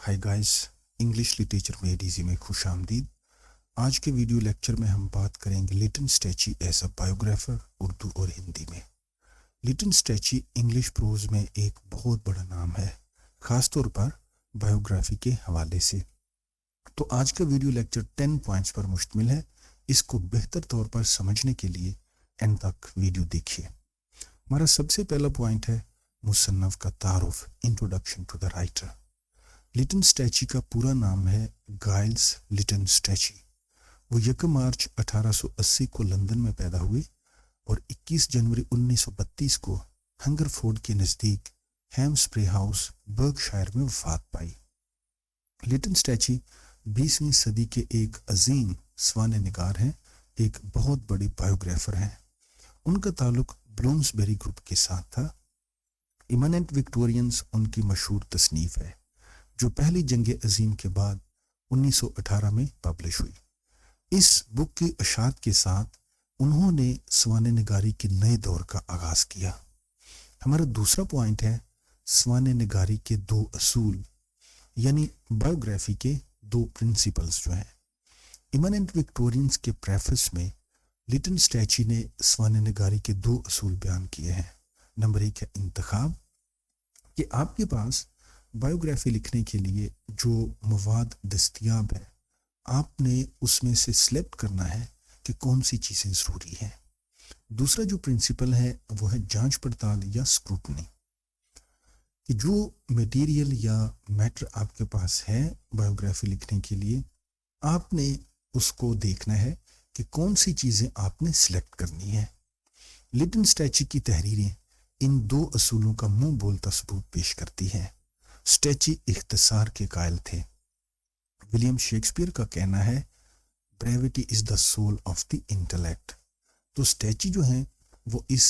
Hi guys, English literature made easy में खुश आमदीद। आज के वीडियो लेक्चर में हम बात करेंगे Lytton Strachey as a biographer, Urdu और हिंदी में। लिटन स्टैची इंग्लिश प्रोज में एक बहुत बड़ा नाम है, ख़ास तौर पर बायोग्राफी के हवाले से। तो आज का वीडियो लेक्चर 10 पॉइंट्स पर मुश्तमिल है। इसको बेहतर तौर पर समझने के लिए एंड तक वीडियो देखिए। हमारा सबसे पहला पॉइंट है मुसन्नफ़ का तारुफ, introduction to the writer. Lytton Strachey का पूरा नाम है गाइल्स लिटन स्टैची। वो 1 मार्च 1880 को लंदन में पैदा हुए और 21 जनवरी 1932 को हंगरफोर्ड के नज़दीक हैम्सप्रे हाउस, बर्कशायर में वफात पाई। लिटन स्टैची 20वीं सदी के एक अजीम स्वान निगार हैं, एक बहुत बड़ी बायोग्राफर हैं। उनका ताल्लुक ब्लूम्सबेरी ग्रुप के साथ था। इमिनेंट विक्टोरियंस उनकी मशहूर तसनीफ़ है, जो पहली जंग अजीम के बाद 1918 में पब्लिश हुई। इस बुक की अशात के साथ उन्होंने स्वान निगारी के नए दौर का आगाज़ किया। हमारा दूसरा पॉइंट है स्वान निगारी के 2 असूल, यानी बायोग्राफी के 2 प्रिंसिपल्स जो हैं। इमिनेंट विक्टोरियंस के प्रेफेस में लिटन स्टैची ने स्वान निगारी के 2 असूल बयान किए हैं। नंबर 1 है इंतखाब, कि आपके पास बायोग्राफी लिखने के लिए जो मवाद दस्तयाब है, आपने उसमें से सिलेक्ट करना है कि कौन सी चीज़ें ज़रूरी हैं। दूसरा जो प्रिंसिपल है वो है जांच पड़ताल या स्क्रूटनी, कि जो मटेरियल या मैटर आपके पास है बायोग्राफी लिखने के लिए, आपने उसको देखना है कि कौन सी चीज़ें आपने सिलेक्ट करनी है। लिटन स्टैची की तहरीरें इन 2 असूलों का मुंह बोलता सबूत पेश करती हैं। स्टैची इख्तिसार के कायल थे। विलियम शेक्सपियर का कहना है brevity is the soul of the intellect. तो स्टैची जो हैं वो इस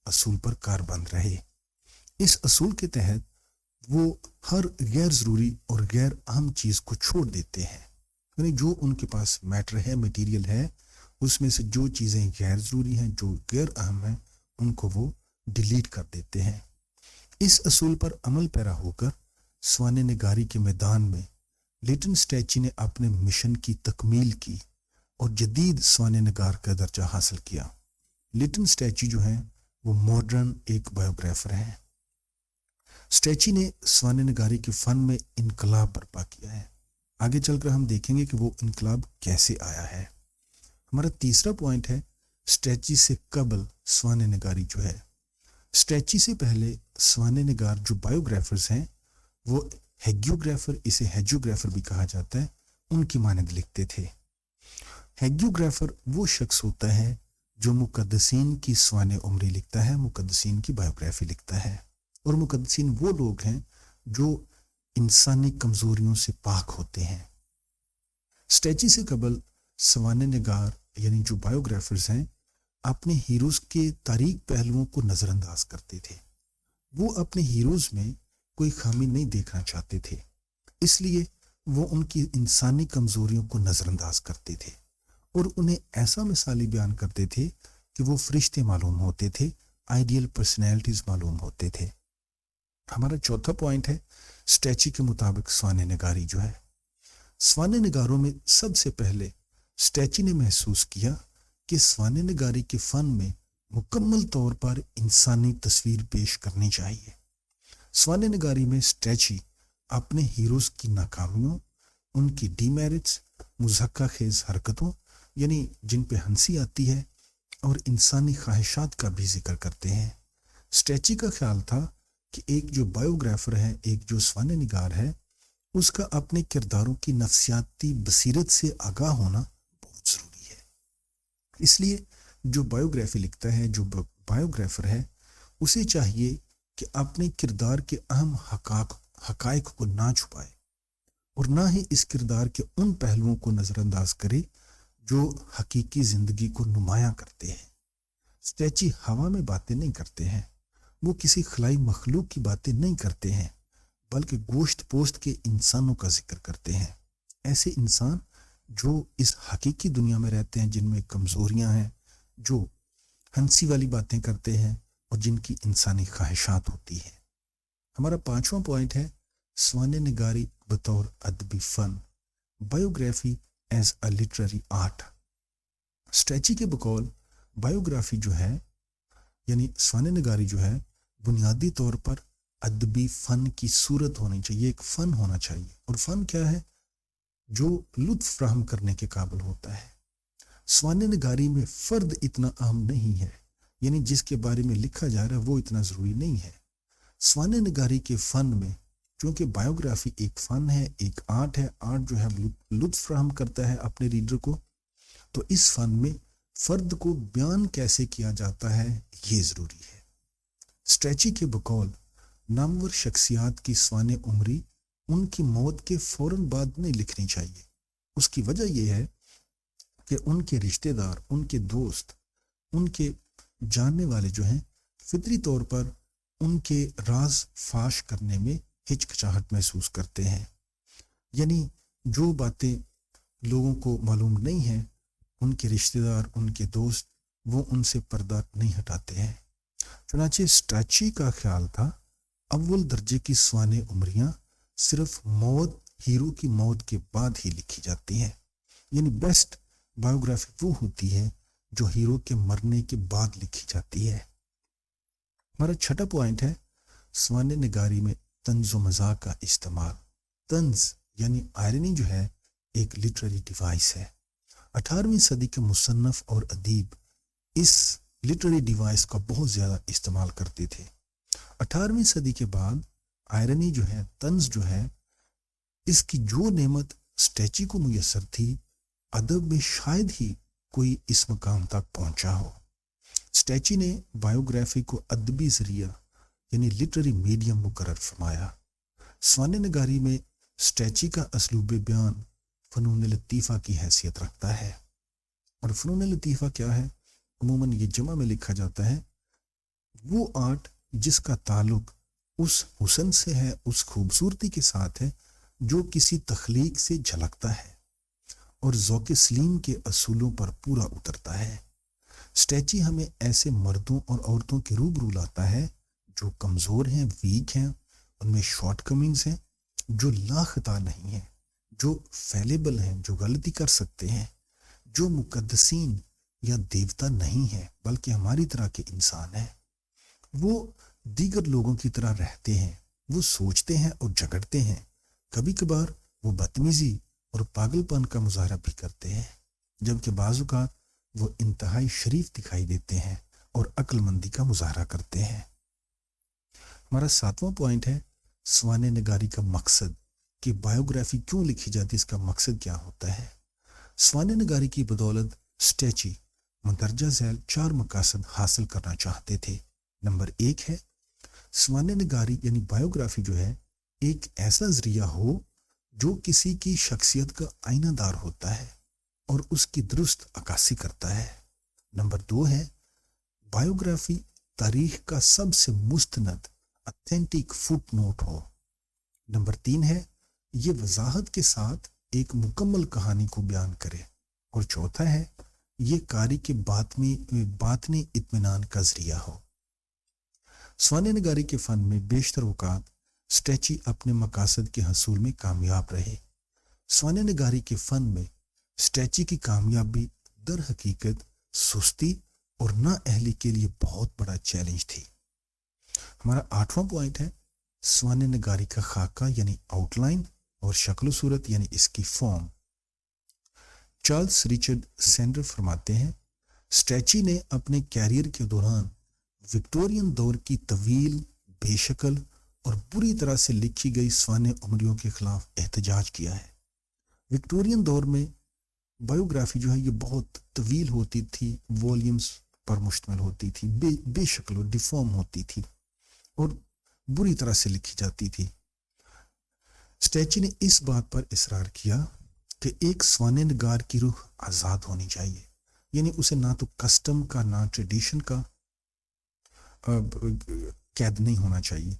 असूल पर कारबंद रहे। इस असूल के तहत वो हर गैर ज़रूरी और गैर अहम चीज़ को छोड़ देते हैं, यानी जो उनके पास मैटर है, मटेरियल है, उसमें से जो चीज़ें गैर ज़रूरी हैं, जो गैर अहम हैं, उनको वो डिलीट कर देते हैं। इस असूल पर अमल पैरा होकर स्वान निगारी के मैदान में लिटन स्टैची ने अपने मिशन की तकमील की और जदीद स्वान निगार का दर्जा हासिल किया। लिटन स्टैची जो हैं वो मॉडर्न एक बायोग्राफर हैं। स्टैची ने स्वान निगारी के फ़न में इनकलाब बर्पा किया है। आगे चलकर हम देखेंगे कि वो इनकलाब कैसे आया है। हमारा तीसरा पॉइंट है स्टैची से कबल स्वान निगारी जो है। स्टैची से पहले स्वान निगार जो बायोग्राफर्स हैं वो हैगियोग्राफर, इसे हैजियोग्राफर भी कहा जाता है, उनकी मानद लिखते थे। हैगियोग्राफर वो शख्स होता है जो मुकद्दसीन की स्वान उम्री लिखता है, मुकद्दसीन की बायोग्राफी लिखता है। और मुकद्दसीन वो लोग हैं जो इंसानी कमज़ोरियों से पाक होते हैं। स्टैची से कबल स्वान निगार यानी जो बायोग्राफर्स हैं अपने हीरोज़ के तारीक पहलुओं को नज़रअंदाज करते थे। वो अपने हीरोज़ में कोई खामी नहीं देखना चाहते थे, इसलिए वो उनकी इंसानी कमज़ोरियों को नज़रअंदाज करते थे और उन्हें ऐसा मिसाली बयान करते थे कि वो फरिश्ते मालूम होते थे, आइडियल पर्सनैलिटीज़ मालूम होते थे। हमारा चौथा पॉइंट है स्टैची के मुताबिक स्वान निगारी जो है। स्वान निगारों में सबसे पहले स्टैची ने महसूस किया कि स्वान निगारी के फ़न में मुकम्मल तौर पर इंसानी तस्वीर पेश करनी चाहिए। स्वान निगारी में स्टैची अपने हीरोज़ की नाकामियों, उनकी डीमेरिट्स, मुज़क्का खेज़ हरकतों यानी जिन पे हंसी आती है, और इंसानी ख्वाहिशात का भी जिक्र करते हैं। स्टैची का ख्याल था कि एक जो बायोग्राफर है, एक जो स्वान निगार है, उसका अपने किरदारों की नफ्सियाती बसीरत से आगाह होना बहुत ज़रूरी है। इसलिए जो बायोग्राफी लिखता है, जो बायोग्राफर है, उसे चाहिए कि अपने किरदार के अहम हकायक को ना छुपाए और ना ही इस किरदार के उन पहलुओं को नज़रअंदाज करे जो हकीकी ज़िंदगी को नुमायां करते हैं। स्टैची हवा में बातें नहीं करते हैं, वो किसी खलाई मखलूक की बातें नहीं करते हैं, बल्कि गोश्त पोस्त के इंसानों का जिक्र करते हैं। ऐसे इंसान जो इस हकीकी दुनिया में रहते हैं, जिनमें कमज़ोरियाँ हैं, जो हंसी वाली बातें करते हैं और जिनकी इंसानी ख्वाहिशात होती है। हमारा 5वां पॉइंट है स्वान निगारी बतौर अदबी फ़न, biography as a literary art. Strachey के बकौल बायोग्राफी जो है यानी स्वाने निगारी जो है बुनियादी तौर पर अदबी फ़न की सूरत होनी चाहिए, एक फ़न होना चाहिए। और फ़न क्या है? जो लुत्फ़ फ्राहम करने के काबिल होता है। स्वाने निगारी में फ़र्द इतना अहम नहीं है, यानी जिसके बारे में लिखा जा रहा है वो इतना ज़रूरी नहीं है। स्वाने निगारी के फ़न में चूँकि बायोग्राफी एक फ़न है, एक आर्ट है, आर्ट जो है लुत्फ़ फ्राहम करता है अपने रीडर को, तो इस फ़न में फ़र्द को बयान कैसे किया जाता है ये ज़रूरी है। स्ट्रेची के बकौल नामवर शख्सियात की स्वाने उम्री उनकी मौत के फ़ौरन बाद नहीं लिखनी चाहिए। उसकी वजह यह है कि उनके रिश्तेदार, उनके दोस्त, उनके जानने वाले जो हैं फितरी तौर पर उनके राज फाश करने में हिचकिचाहट महसूस करते हैं। यानी जो बातें लोगों को मालूम नहीं है, उनके रिश्तेदार, उनके दोस्त वो उनसे पर्दा नहीं हटाते हैं। चुनांचे स्ट्रेची का ख्याल था अव्वल दर्जे की स्वाने उम्रियां सिर्फ मौत, हीरो की मौत के बाद ही लिखी जाती हैं। यानी बेस्ट बायोग्राफी वो होती है जो हीरो के मरने के बाद लिखी जाती है। हमारा छठा पॉइंट है स्वाने निगारी में तंज़ व मज़ाक का इस्तेमाल। तंज़ यानी आयरनी जो है एक लिटरेरी डिवाइस है। 18वीं सदी के मुसन्नफ़ और अदीब इस लिटरेरी डिवाइस का बहुत ज़्यादा इस्तेमाल करते थे। 18वीं सदी के बाद आयरनी जो है, तंज़ जो है, इसकी जो नेमत स्ट्रेची को मुयस्सर थी, अदब में शायद ही कोई इस मकाम तक पहुंचा हो। स्ट्रेची ने बायोग्राफी को अदबी ज़रिया यानी लिटरेरी मीडियम मुकर्रर फरमाया। स्वाने निगारी में स्ट्रेची का असलूब बयान फ़नून लतीफ़ा की हैसियत रखता है। और फ़नून लतीफ़ा क्या है? अमूमन ये जमा में लिखा जाता है वो आर्ट जिसका ताल्लुक उस हुस्न से है, उस खूबसूरती के साथ है जो किसी तख्लीक से झलकता है और ज़ौक़ सलीम के असूलों पर पूरा उतरता है। स्ट्रेची हमें ऐसे मर्दों और औरतों के रूबरू लाता है जो कमज़ोर हैं, वीक हैं, उनमें शॉर्टकमिंग्स हैं, जो लाखता नहीं हैं, जो फेलेबल हैं, जो गलती कर सकते हैं, जो मुकद्दसीन या देवता नहीं है बल्कि हमारी तरह के इंसान हैं। वो दीगर लोगों की तरह रहते हैं, वो सोचते हैं और झगड़ते हैं, कभी कभार वो बदतमीजी और पागलपन का मुजाहरा भी करते हैं, जबकि बाज़ औक़ात वो इंतहाई शरीफ दिखाई देते हैं और अक्लमंदी का मुजाहरा करते हैं। हमारा 7वां पॉइंट है स्वाने निगारी का मकसद, कि बायोग्राफी क्यों लिखी जाती है, इसका मकसद क्या होता है। स्वाने निगारी की बदौलत स्ट्रेची मंदरजा झैल 4 मकासद हासिल करना चाहते थे। नंबर 1 है स्वाने निगारी यानी बायोग्राफी जो है एक ऐसा ज़रिया हो जो किसी की शख्सियत का आईनादार होता है और उसकी दुरुस्त अक्कासी करता है। नंबर 2 है बायोग्राफी तारीख का सबसे मुस्तनद ऑथेंटिक फुट नोट हो। नंबर 3 है ये वजाहत के साथ एक मुकम्मल कहानी को बयान करे। और चौथा है ये कारी के बातनी इत्मीनान का ज़रिया हो। स्वाने निगारी के फ़न में बेशतर औक़ात स्ट्रेची अपने मकासद के हसूल में कामयाब रहे। स्वाने निगारी के फ़न में स्ट्रेची की कामयाबी दर हकीकत सुस्ती और नाअहली के लिए बहुत बड़ा चैलेंज थी। हमारा 8वां पॉइंट है स्वाने निगारी का खाका यानी आउटलाइन और शक्ल सूरत यानी इसकी फॉर्म। चार्ल्स रिचर्ड सेंडर फरमाते हैं स्ट्रेची ने अपने कैरियर के दौरान विक्टोरियन दौर की तवील, बेशकल और बुरी तरह से लिखी गई स्वाने उम्रियों के खिलाफ एहतजाज किया है। विक्टोरियन दौर में बायोग्राफी जो है ये बहुत तवील होती थी, वॉल्यूम्स पर मुश्तमिल होती थी, बेशकल और डिफॉर्म होती थी और बुरी तरह से लिखी जाती थी। स्ट्रेची ने इस बात पर इसरार किया कि एक स्वाने निगार की रूह आज़ाद होनी चाहिए, यानी उसे ना तो कस्टम का ना ट्रेडिशन का कैद नहीं होना चाहिए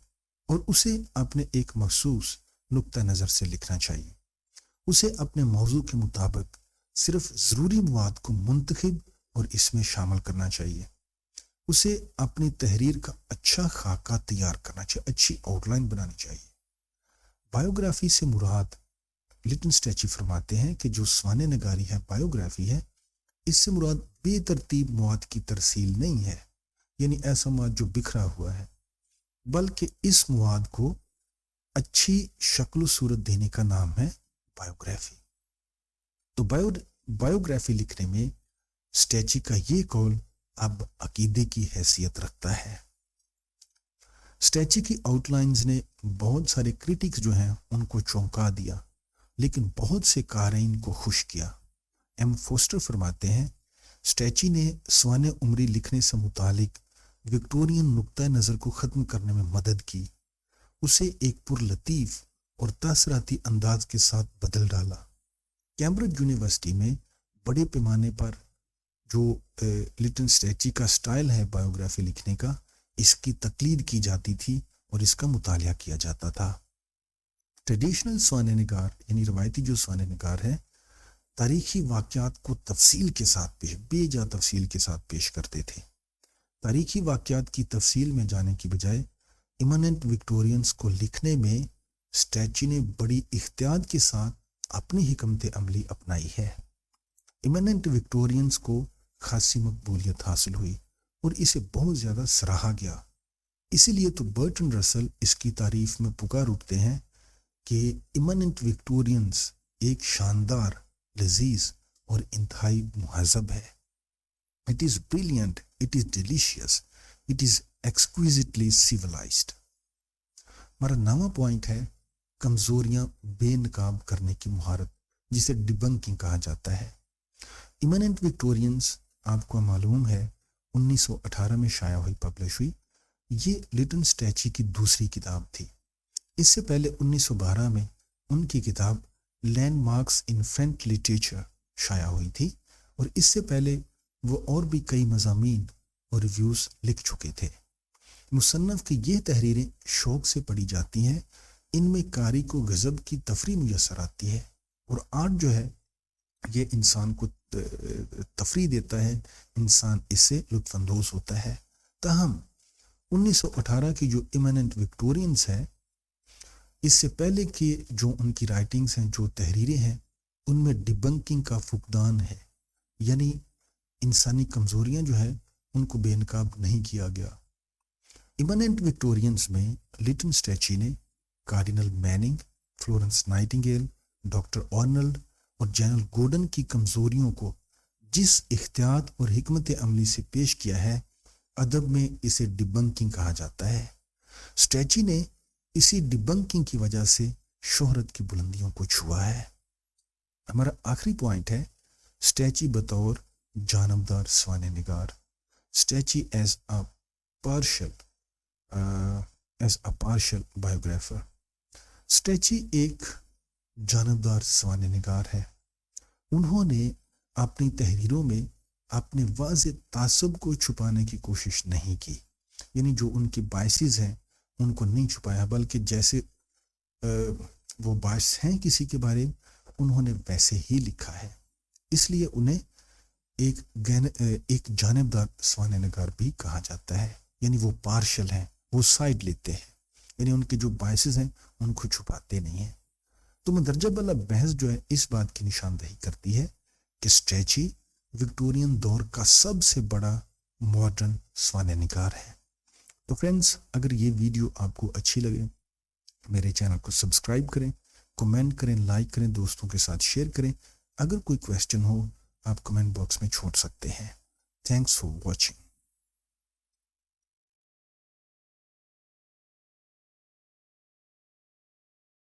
और उसे अपने एक मखसूस नुक्ता नज़र से लिखना चाहिए। उसे अपने मौजू के मुताबिक सिर्फ ज़रूरी मवाद को मुंतखब और इसमें शामिल करना चाहिए। उसे अपनी तहरीर का अच्छा खाका तैयार करना चाहिए, अच्छी आउटलाइन बनानी चाहिए। बायोग्राफी से मुराद लिटन स्टैची फरमाते हैं कि जो स्वाने नगारी है, बायोग्राफी है, इससे मुराद बेतरतीब मौत की तरसील नहीं है, यानी ऐसा मौत जो बिखरा हुआ है, बल्कि इस मौत को अच्छी शक्ल सूरत देने का नाम है बायोग्राफी। तो बायोग्राफी लिखने में स्टैची का ये कौल अब अकीदे की हैसियत रखता है। स्टैची की आउटलाइंस ने बहुत सारे क्रिटिक्स जो हैं उनको चौंका दिया, लेकिन बहुत से कारीन को खुश किया। एम फोस्टर फरमाते हैं, स्टैची ने स्वाने उमरी लिखने से मुतालिक विक्टोरियन नुक्ता नज़र को ख़त्म करने में मदद की, उसे एक पुरलतीफ़ और तासराती अंदाज के साथ बदल डाला। कैम्ब्रिज यूनिवर्सिटी में बड़े पैमाने पर जो लिटन स्टैची का स्टाइल है बायोग्राफी लिखने का, इसकी तकलीद की जाती थी और इसका मुतालिया किया जाता था। ट्रेडिशनल स्वाने निगार यानी रवायती जो स्वाने निगार है, तारीखी वाक़यात को तफसील के साथ बेजा तफसील के साथ पेश करते थे। तारीखी वाक़यात की तफसील में जाने की बजाय इमिनेंट विक्टोरियंस को लिखने में स्टैची ने बड़ी इख्तियात के साथ अपनी हिकमत अमली अपनाई है। इमिनेंट विक्टोरियंस को खासी मकबूलियत हासिल हुई और इसे बहुत ज़्यादा सराहा गया। इसीलिए तो बर्ट्रैंड रसल इसकी तारीफ में पुकार उठते हैं कि इमिनेंट विक्टोरियंस एक शानदार, लजीज और इंतहाई मुहज़्ज़ब है। It is brilliant, it is delicious, it is exquisitely civilised. हमारा 9वां पॉइंट है कमज़ोरियाँ बेनकाब करने की महारत, जिसे डिबंकिंग कहा जाता है। इमिनेंट विक्टोरियंस आपको मालूम है 1918 में शाया हुई, पब्लिश हुई। ये लिटन स्टैची की दूसरी किताब थी। इससे पहले 1912 में उनकी किताब लैंडमार्क्स इन फ्रेंच लिटरेचर शाया हुई थी, और इससे पहले वो और भी कई मज़ामीन और रिव्यूज़ लिख चुके थे। मुसन्नफ़ की ये तहरीरें शौक़ से पढ़ी जाती हैं, इनमें कारी को गज़ब की तफरी मुयस्सर आती है, और आर्ट जो है ये इंसान को तफरी देता है, इंसान इससे लुत्फ़अंदोज़ होता है। ताहम 1918 की जो इमिनेंट विक्टोरियंस है, इससे पहले की जो उनकी राइटिंग्स हैं, जो तहरीरें हैं, उनमें डिबंकिंग का फुकदान है, यानी इंसानी कमज़ोरियाँ जो है उनको बेनकाब नहीं किया गया। इमिनेंट विक्टोरियंस में लिटन स्टैची ने cardinal Manning, Florence Nightingale, doctor Arnold और जनरल गॉर्डन की कमज़ोरियों को जिस इख्तियात और हिकमत अमली से पेश किया है, अदब में इसे डिबंकिंग कहा जाता है। स्टैची ने इसी डिबंकिंग की वजह से शोहरत की बुलंदियों को छुआ है। हमारा आखिरी पॉइंट है स्टैची बतौर जानबदार स्वाने निगार। Strachey as a partial biographer. Strachey एक जानबदार स्वाने निगार है। उन्होंने अपनी तहरीरों में अपने वाज़ेह तासुब को छुपाने की कोशिश नहीं की, यानी जो उनकी बायसेस हैं उनको नहीं छुपाया, बल्कि जैसे वो बायस हैं किसी के बारे में, उन्होंने वैसे ही लिखा है। इसलिए उन्हें एक जानबदार स्वाने निगार भी कहा जाता है, यानी वो पार्शल हैं, वो साइड लेते हैं, यानी उनके जो बायसेस हैं उनको छुपाते नहीं हैं। तो मदरजा वाला बहस जो है इस बात की निशानदही करती है कि स्टैची विक्टोरियन दौर का सबसे बड़ा मॉडर्न स्वाने निगार है। तो फ्रेंड्स, अगर ये वीडियो आपको अच्छी लगे, मेरे चैनल को सब्सक्राइब करें, कमेंट करें, लाइक करें, दोस्तों के साथ शेयर करें। अगर कोई क्वेश्चन हो आप कमेंट बॉक्स में छोड़ सकते हैं। Thanks for watching.